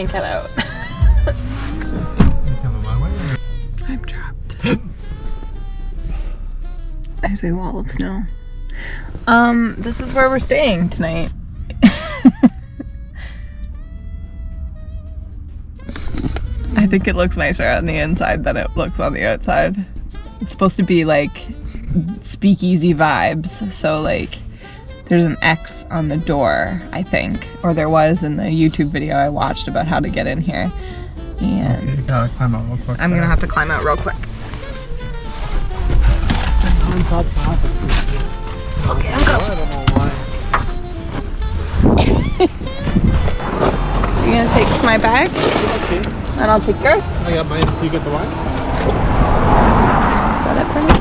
can't get out. I'm trapped. There's a wall of snow. This is where we're staying tonight. I think it looks nicer on the inside than it looks on the outside. It's supposed to be like speakeasy vibes, so like there's an X on the door, I think, or there was in the YouTube video I watched about how to get in here. And you gotta climb out real quick. I'm gonna have to climb out real quick. Okay, I'm going. I don't know why. You gonna take my bag? Okay. And I'll take yours. I got mine. You get the wine? Is that it for me?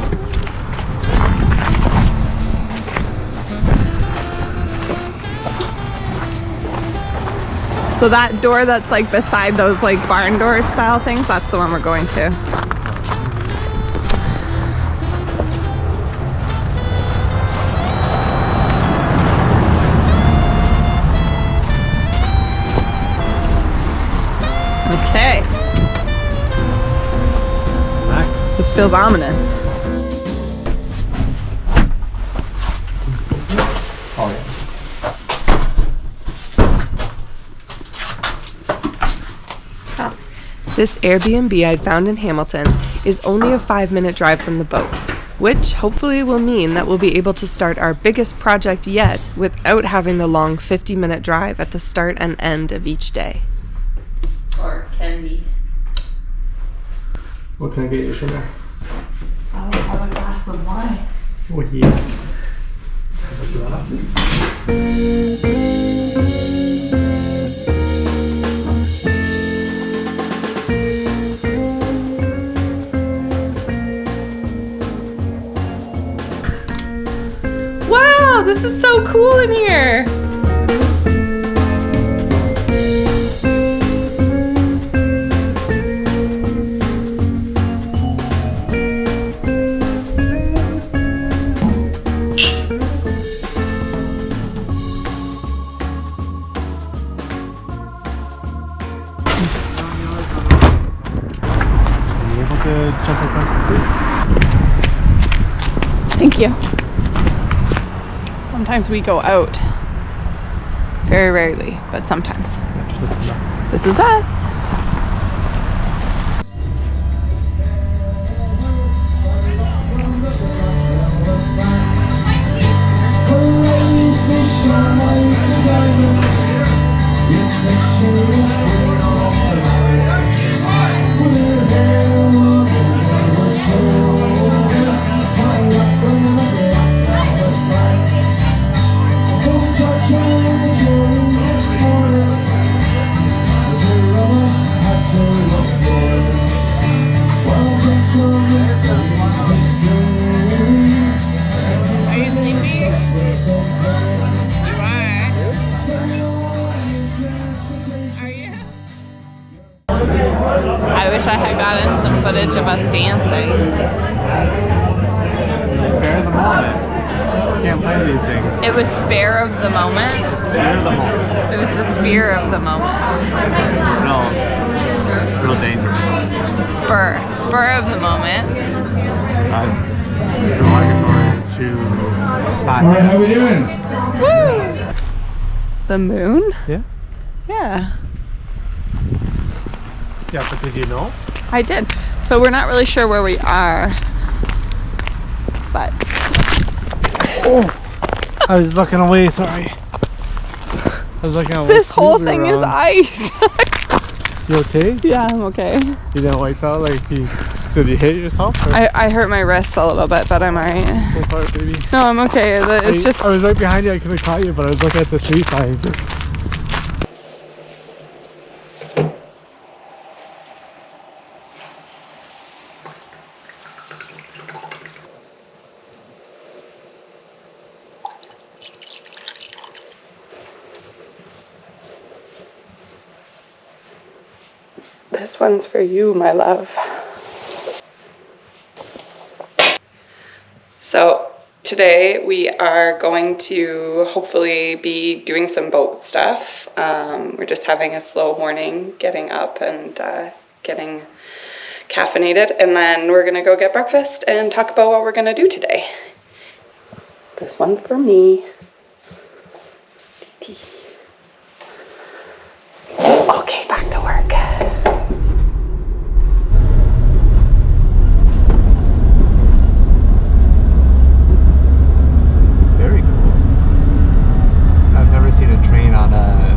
So that door that's like beside those like barn door style things, that's the one we're going to. Okay. Max. This feels ominous. Oh yeah. This Airbnb I'd found in Hamilton is only a 5-minute drive from the boat, which hopefully will mean that we'll be able to start our biggest project yet without having the long 50-minute drive at the start and end of each day. Or can be. What can I get you, sugar? I'll have a glass of wine. Oh yeah. Glasses. Wow, this is so cool in here. Jump across the street. Thank you. Sometimes we go out. Very rarely, but sometimes. This is us. I wish I had gotten some footage of us dancing. Spare the moment. Can't play these things. It was spare of the moment. Spare the moment. It was the spear of the moment. Real dangerous. Spur of the moment. That's derogatory to fact. Alright, how we doing? Woo! The moon? Yeah? Yeah. Yeah, but did you know? I did. So we're not really sure where we are, but Oh, I was looking away. Sorry. I was looking away. this whole thing is ice. You okay? Yeah, I'm okay. You didn't wipe out like you. Did you hit yourself? Or? I hurt my wrist a little bit, but I'm alright. So sorry, baby. No, I'm okay. It's just. I was right behind you. I could have caught you, but I was looking at the tree side. This one's for you, my love. So Today we are going to hopefully be doing some boat stuff. We're just having a slow morning, getting up and getting caffeinated, and then we're gonna go get breakfast and talk about what we're gonna do today. This one's for me. Okay, back to work. Very cool. I've never seen a train on a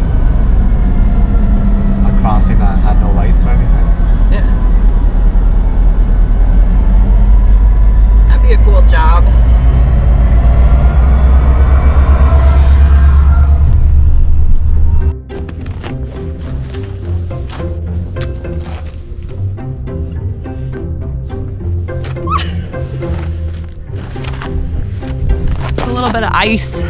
crossing that had no lights or anything. Yeah. That'd be a cool job. A little bit of ice.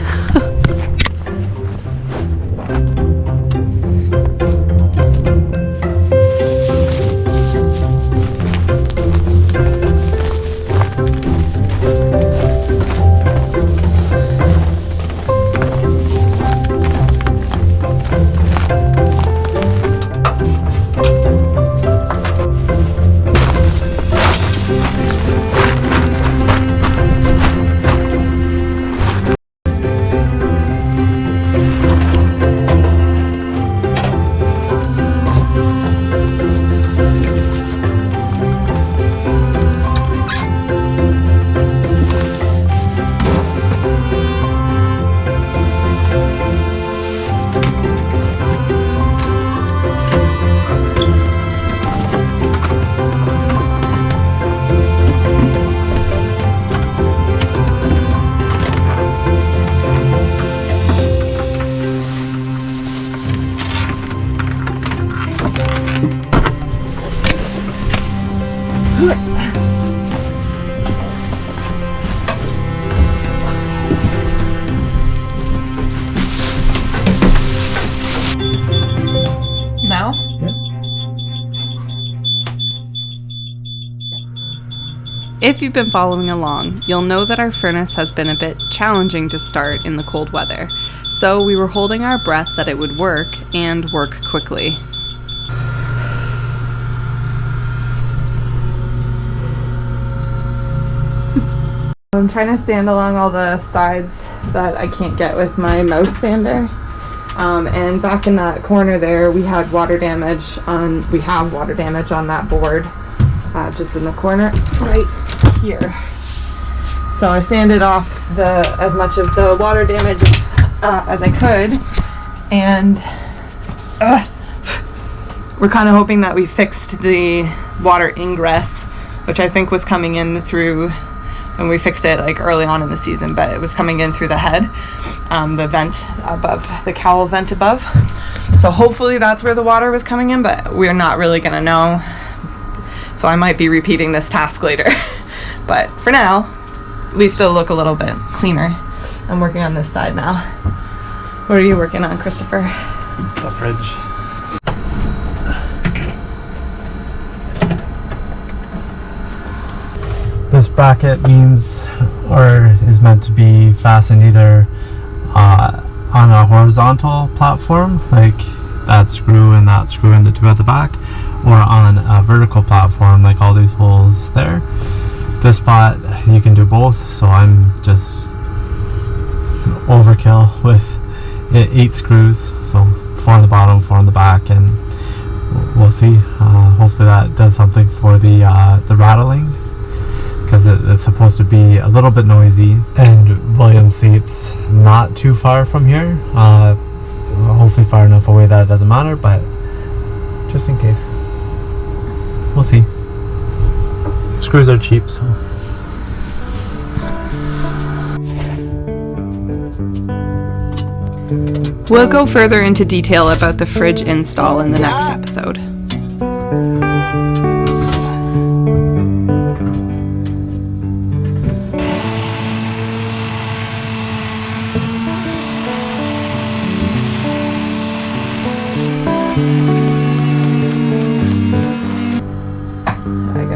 Now? If you've been following along, you'll know that our furnace has been a bit challenging to start in the cold weather, so we were holding our breath that it would work and work quickly. I'm trying to stand along all the sides that I can't get with my mouse sander. And back in that corner there, we have water damage on that board, just in the corner right here. So I sanded off as much of the water damage as I could, and we're kind of hoping that we fixed the water ingress, which I think was coming in through. And we fixed it like early on in the season, but it was coming in through the head, the vent above, the cowl vent above. So hopefully that's where the water was coming in, but we're not really gonna know. So I might be repeating this task later. But for now, at least it'll look a little bit cleaner. I'm working on this side now. What are you working on, Christopher? The fridge. This bracket means, or is meant to be fastened either on a horizontal platform, like that screw and the two at the back, or on a vertical platform, like all these holes there. This spot, you can do both, so I'm just overkill with 8 screws, so 4 on the bottom, 4 on the back, and we'll see. Hopefully that does something for the rattling, because it's supposed to be a little bit noisy, and William sleeps not too far from here, hopefully far enough away that it doesn't matter, but just in case, we'll see. Screws are cheap, so. We'll go further into detail about the fridge install in the next episode.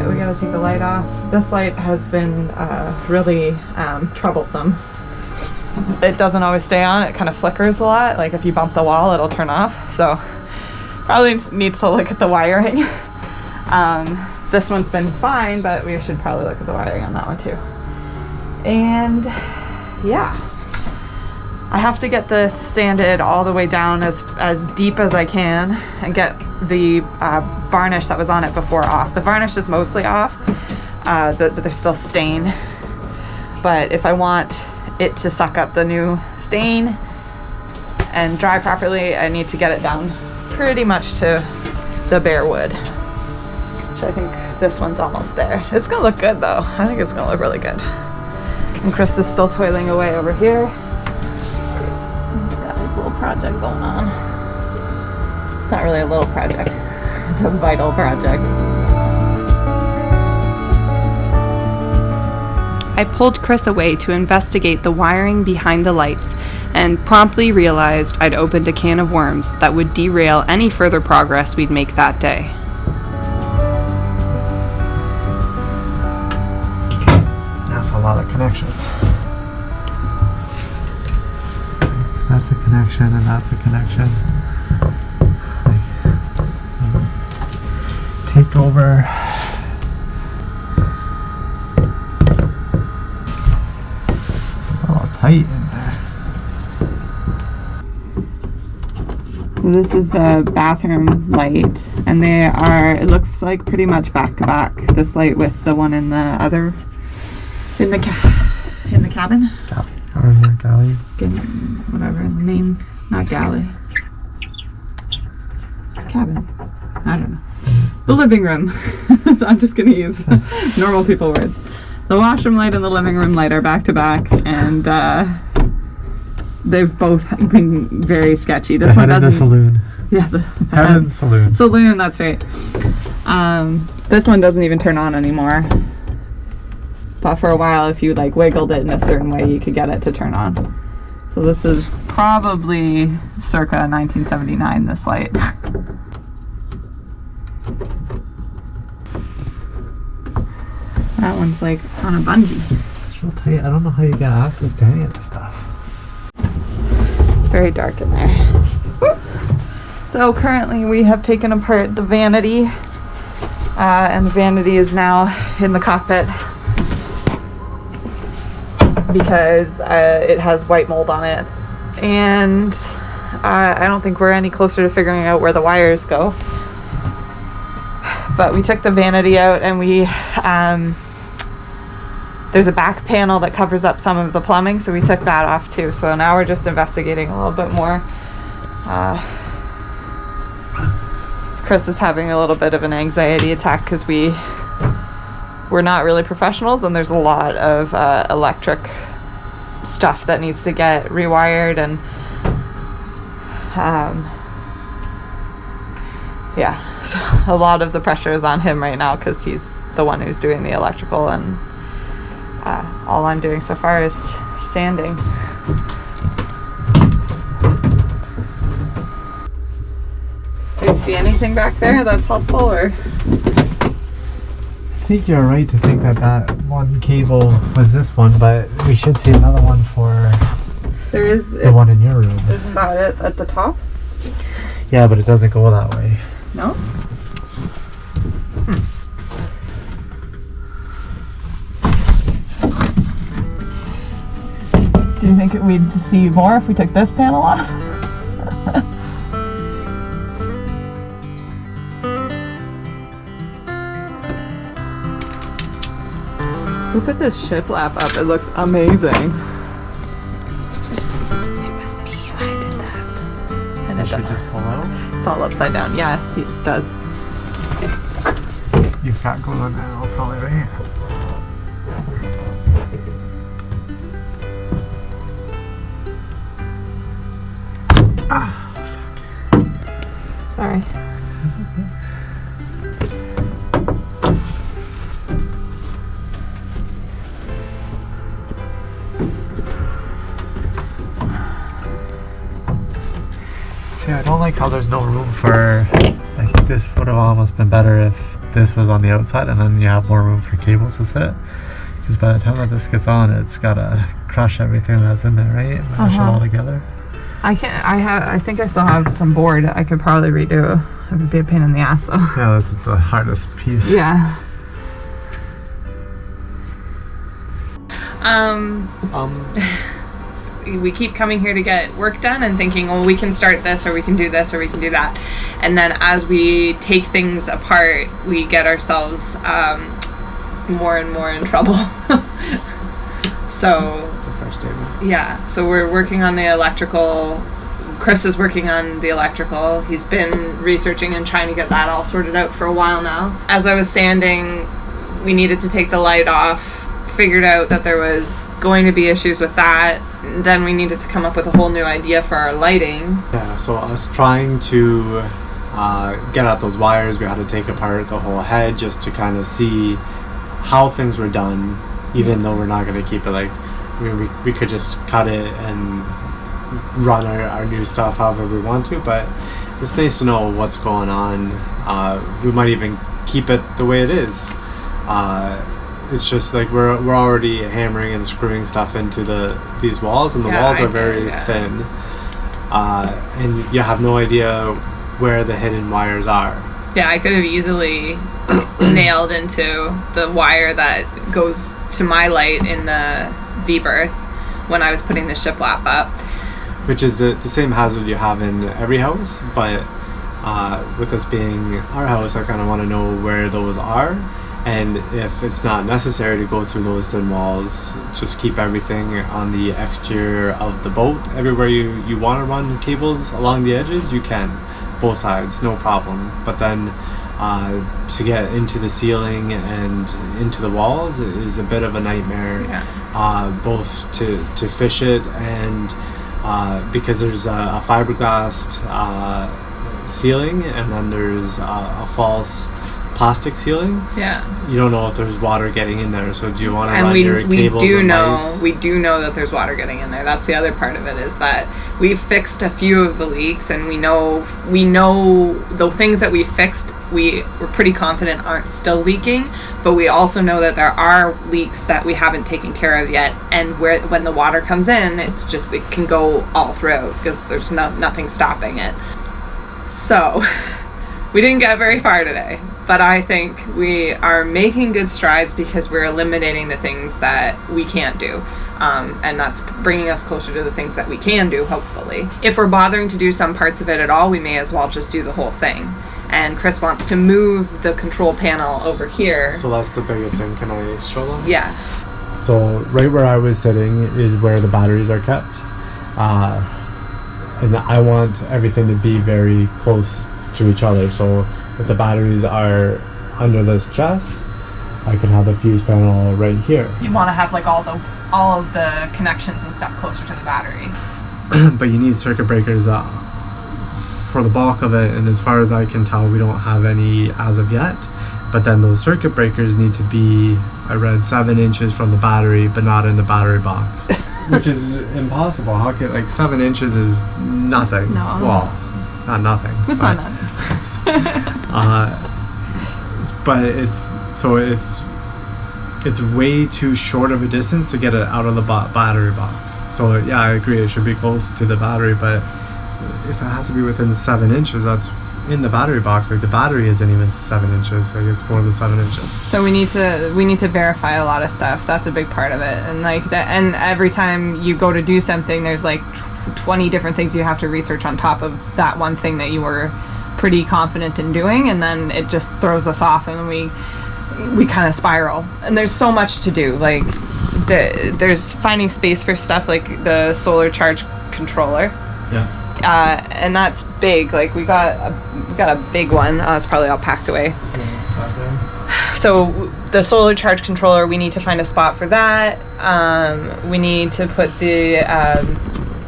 We gotta to take the light off. This light has been really troublesome. It doesn't always stay on. It kind of flickers a lot. Like if you bump the wall, it'll turn off. So probably needs to look at the wiring. This one's been fine, but we should probably look at the wiring on that one too. And yeah, I have to get this sanded all the way down as deep as I can and get the varnish that was on it before off. The varnish is mostly off, but there's still stain. But if I want it to suck up the new stain and dry properly, I need to get it down pretty much to the bare wood, which I think this one's almost there. It's gonna look good though. I think it's gonna look really good. And Chris is still toiling away over here. He's got his little project going on. It's not really a little project. It's a vital project. I pulled Chris away to investigate the wiring behind the lights and promptly realized I'd opened a can of worms that would derail any further progress we'd make that day. That's a lot of connections. That's a connection and that's a connection. Take over. All tight in there. So this is the bathroom light, and they are, it looks like pretty much back to back. This light with the one in the other, in the cabin? Galley. Or yeah, galley. Whatever, the main, not galley. Cabin. I don't know. The living room. So I'm just gonna use normal people words. The washroom light and the living room light are back to back, and they've both been very sketchy. This one doesn't. The saloon. Yeah, the Head and saloon. Saloon, that's right. This one doesn't even turn on anymore. But for a while, if you like wiggled it in a certain way, you could get it to turn on. So this is probably circa 1979. This light. That one's like on a bungee. It's real tight. I don't know how you get access to any of this stuff. It's very dark in there. So currently we have taken apart the vanity, and the vanity is now in the cockpit because it has white mold on it, and I don't think we're any closer to figuring out where the wires go. But we took the vanity out, and we there's a back panel that covers up some of the plumbing, so we took that off too. So now we're just investigating a little bit more. Chris is having a little bit of an anxiety attack because we're not really professionals, and there's a lot of electric stuff that needs to get rewired, and yeah, so a lot of the pressure is on him right now because he's the one who's doing the electrical, and all I'm doing so far is sanding. Do you see anything back there that's helpful, or? I think you're right to think that that one cable was this one, but we should see another one for There is the one in your room. Isn't that it at the top? Yeah, but it doesn't go that way. No? Do you think we'd see more if we took this panel off? We put this shiplap up. It looks amazing. It was me. I did that. And it Should we just pull out? It's all upside down. Yeah, it does. You've got glue on that, I'll probably right here. Sorry. See, I don't like how there's no room for, like, this would have almost been better if this was on the outside, and then you have more room for cables to sit. Because by the time that this gets on, it's gotta crush everything that's in there, right? Mash it all together. I think I still have some board I could probably redo. It would be a pain in the ass though. Yeah, this is the hardest piece. Yeah. We keep coming here to get work done and thinking, well, we can start this, or we can do this, or we can do that. And then as we take things apart, we get ourselves more and more in trouble. So That's the first statement. yeah, so we're working on the electrical. Chris is working on the electrical. He's been researching and trying to get that all sorted out for a while now. As I was sanding, we needed to take the light off, figured out that there was going to be issues with that. Then we needed to come up with a whole new idea for our lighting. Yeah, so us trying to get at those wires, we had to take apart the whole head just to kind of see how things were done, even though we're not going to keep it like, I mean, we could just cut it and run our new stuff however we want to, but it's nice to know what's going on. We might even keep it the way it is. It's just like we're already hammering and screwing stuff into these walls, and the walls are very thin, and you have no idea where the hidden wires are. Yeah, I could have easily nailed into the wire that goes to my light in the V-berth when I was putting the shiplap up. Which is the same hazard you have in every house, but with this being our house, I kind of want to know where those are, and if it's not necessary to go through those thin walls, just keep everything on the exterior of the boat. Everywhere you want to run cables along the edges, you can, both sides, no problem. But then to get into the ceiling and into the walls is a bit of a nightmare, both to fish it and because there's a fiberglass ceiling, and then there's a false plastic ceiling. Yeah. You don't know if there's water getting in there, so do you want to run we your cables and lights? We do know that there's water getting in there. That's the other part of it, is that we've fixed a few of the leaks, and we know the things that we fixed, we're pretty confident aren't still leaking, but we also know that there are leaks that we haven't taken care of yet, and when the water comes in, it's just, it can go all throughout because there's nothing stopping it. So we didn't get very far today, but I think we are making good strides because we're eliminating the things that we can't do. And that's bringing us closer to the things that we can do, hopefully. If we're bothering to do some parts of it at all, we may as well just do the whole thing. And Chris wants to move the control panel over here. So that's the biggest thing. Can I show them? Yeah. So right where I was sitting is where the batteries are kept. And I want everything to be very close to each other. So if the batteries are under this chest, I could have the fuse panel right here. You want to have like all of the connections and stuff closer to the battery. But you need circuit breakers for the bulk of it, and as far as I can tell, we don't have any as of yet. But then those circuit breakers need to be, I read, 7 inches from the battery, but not in the battery box. Which is impossible. How could, like, 7 inches is nothing. No. Well, not nothing. It's not nothing. But it's way too short of a distance to get it out of the battery box. So yeah, I agree, it should be close to the battery, but if it has to be within 7 inches, that's in the battery box. Like, the battery isn't even 7 inches. Like, it's more than 7 inches. So we need to verify a lot of stuff. That's a big part of it. And like that, and every time you go to do something, there's like 20 different things you have to research on top of that one thing that you were pretty confident in doing, and then it just throws us off, and we kind of spiral. And there's so much to do. Like there's finding space for stuff like the solar charge controller. Yeah. And that's big. Like we got a big one. It's probably all packed away. So the solar charge controller, we need to find a spot for that. We need to put the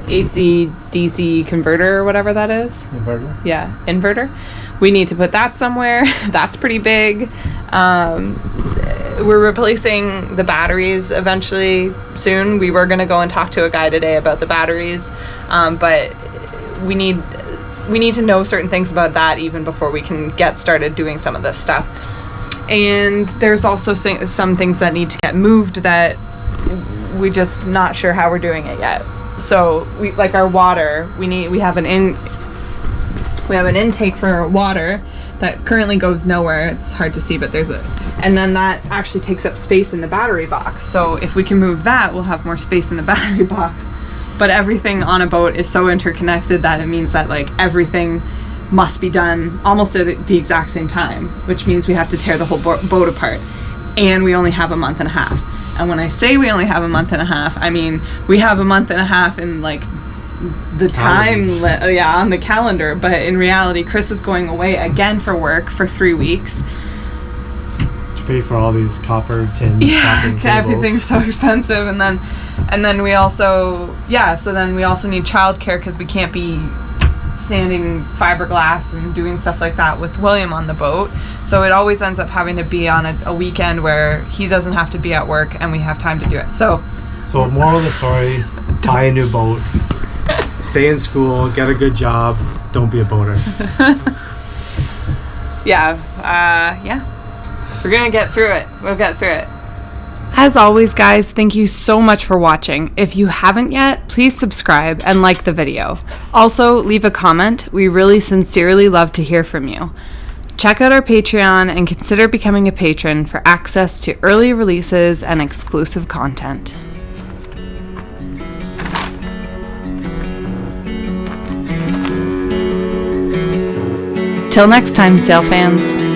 AC DC converter or whatever that is. Inverter? Yeah, inverter. We need to put that somewhere. That's pretty big. We're replacing the batteries eventually soon. We were going to go and talk to a guy today about the batteries, but we need to know certain things about that even before we can get started doing some of this stuff. And there's also some things that need to get moved that we just not sure how we're doing it yet. So we, like our water, we have an intake for water that currently goes nowhere. It's hard to see, but and then that actually takes up space in the battery box. So if we can move that, we'll have more space in the battery box. But everything on a boat is so interconnected that it means that like everything must be done almost at the exact same time, which means we have to tear the whole boat apart. And we only have a month and a half. And when I say we only have a month and a half, I mean we have a month and a half in like the time on the calendar, but in reality Chris is going away again for work for 3 weeks to pay for all these copper tin everything's so expensive. And then we also we also need childcare because we can't be sanding fiberglass and doing stuff like that with William on the boat. So it always ends up having to be on a weekend where he doesn't have to be at work and we have time to do it. So moral of the story, buy a new boat, stay in school, get a good job, don't be a boater. We're gonna get through it. We'll get through it. As always, guys, thank you so much for watching. If you haven't yet, please subscribe and like the video. Also, leave a comment. We really sincerely love to hear from you. Check out our Patreon and consider becoming a patron for access to early releases and exclusive content. Till next time, sail fans.